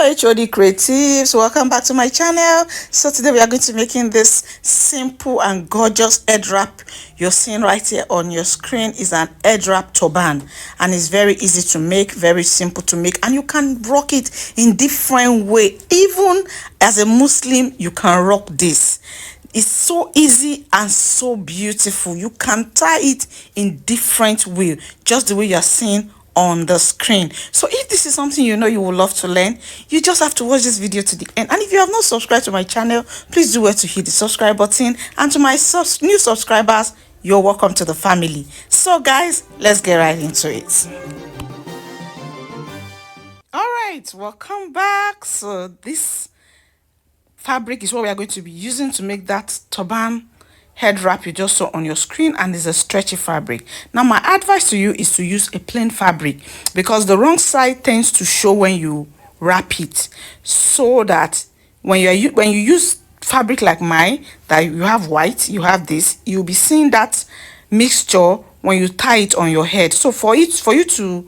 HOD Creatives, welcome back to my channel. So today we are going to be making this simple and gorgeous head wrap. You're seeing right here on your screen is an head wrap turban, and it's very easy to make, very simple to make, and you can rock it in different way. Even as a Muslim, you can rock this. It's so easy and so beautiful. You can tie it in different way, just the way you're seeing on the screen. So if this is something you know you would love to learn, you just have to watch this video to the end. And if you have not subscribed to my channel, please do well to hit the subscribe button. And to my new subscribers, you're welcome to the family. So guys, let's get right into it. All right, welcome back. So this fabric is what we are going to be using to make that turban head wrap you just saw on your screen, and is a stretchy fabric. Now my advice to you is to use a plain fabric, because the wrong side tends to show when you wrap it, so that when you use fabric like mine, that you have white, you have this, you'll be seeing that mixture when you tie it on your head. So for you to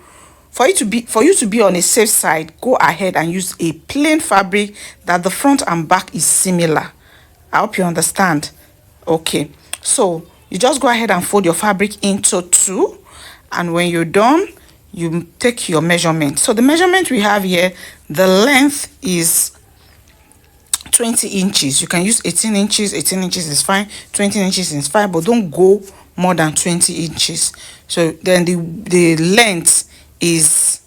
be on a safe side, go ahead and use a plain fabric that the front and back is similar. I hope you understand. Okay, so you just go ahead and fold your fabric into two, and when you're done, you take your measurement. So the measurement we have here, the length is 20 inches. You can use 18 inches. 18 inches is fine, 20 inches is fine, but don't go more than 20 inches. So then the length is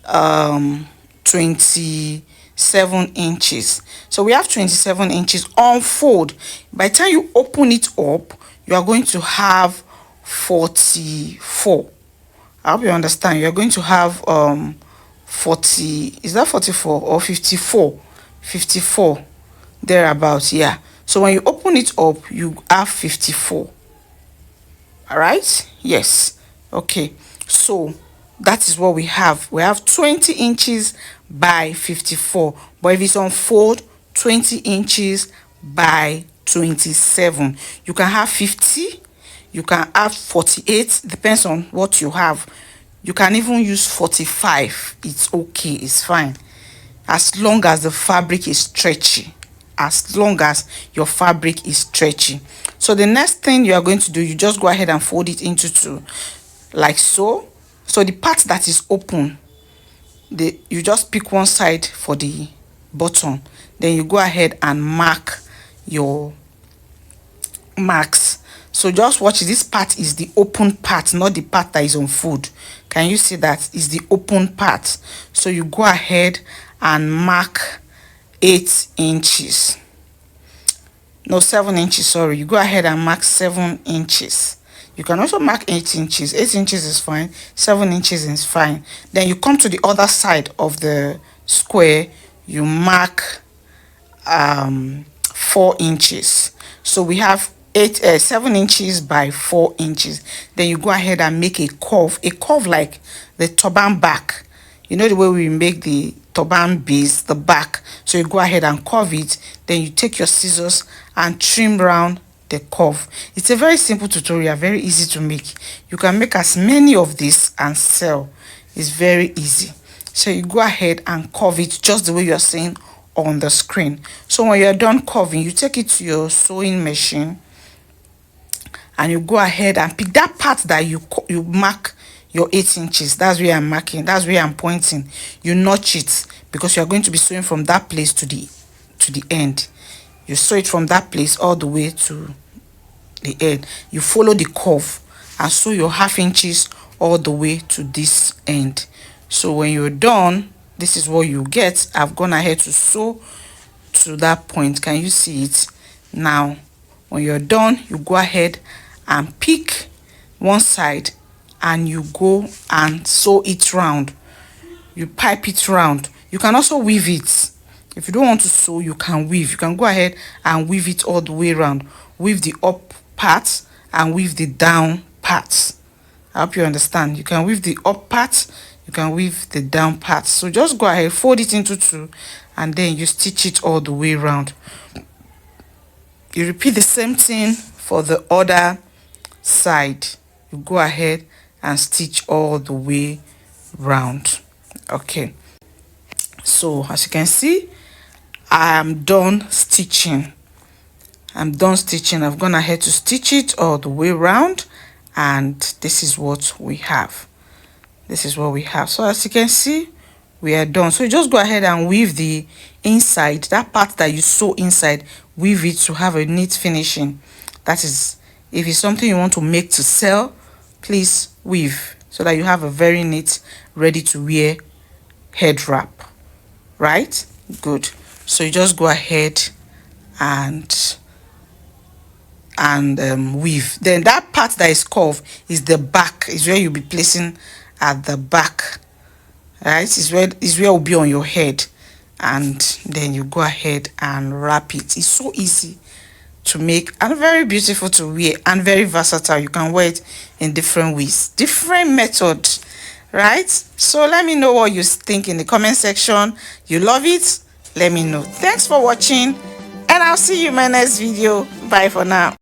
27 inches. So we have 27 inches on fold. By the time you open it up, you are going to have 44. I hope you understand. You're going to have 40, is that 44 or 54? 54 thereabouts. Yeah, so when you open it up, you have 54. All right, yes. Okay, so that is what we have. We have 20 inches by 54, but if it's on fold, 20 inches by 27. You can have 50, you can have 48, depends on what you have. You can even use 45. It's okay, it's fine, as long as the fabric is stretchy. As long as your fabric is stretchy. So the next thing you are going to do, you just go ahead and fold it into two, like so. So the part that is open, you just pick one side for the bottom, then you go ahead and mark your marks. So just watch, this part is the open part, not the part that is on fold. Can you see that is the open part? So you go ahead and mark 8 inches, no, 7 inches, sorry. You go ahead and mark 7 inches. You can also mark 8 inches. 8 inches is fine, 7 inches is fine. Then you come to the other side of the square, you mark 4 inches. So we have 7 inches by 4 inches. Then you go ahead and make a curve like the turban back. You know the way we make the turban base, the back. So you go ahead and curve it. Then you take your scissors and trim round the curve. It's a very simple tutorial, very easy to make. You can make as many of this and sell. It's very easy. So you go ahead and curve it just the way you're seeing on the screen. So when you're done curving, you take it to your sewing machine, and you go ahead and pick that part that you mark your 8 inches. That's where I'm marking, that's where I'm pointing. You notch it, because you're going to be sewing from that place to the end. You sew it from that place all the way to the end. You follow the curve and sew your half inches all the way to this end. So when you're done, this is what you get. I've gone ahead to sew to that point. Can you see it? Now when you're done, you go ahead and pick one side and you go and sew it round. You pipe it round. You can also weave it. If you don't want to sew, you can weave. You can go ahead and weave it all the way around. Weave the up parts and weave the down parts. I hope you understand. You can weave the up parts, you can weave the down parts. So just go ahead, fold it into two, and then you stitch it all the way around. You repeat the same thing for the other side. You go ahead and stitch all the way round. Okay, So as you can see, I'm done stitching. I've gone ahead to stitch it all the way around, and this is what we have. So as you can see, we are done. So you just go ahead and weave the inside, that part that you sew inside, weave it to have a neat finishing. That is, if it's something you want to make to sell, please weave so that you have a very neat, ready to wear head wrap. Right? Good. So you just go ahead and weave. Then that part that is curved is the back, is where you'll be placing at the back. Right? Is where it will be on your head, and then you go ahead and wrap it. It's so easy to make and very beautiful to wear and very versatile. You can wear it in different ways, different methods, right? So let me know what you think in the comment section. You love it? Let me know. Thanks for watching, and I'll see you in my next video. Bye for now.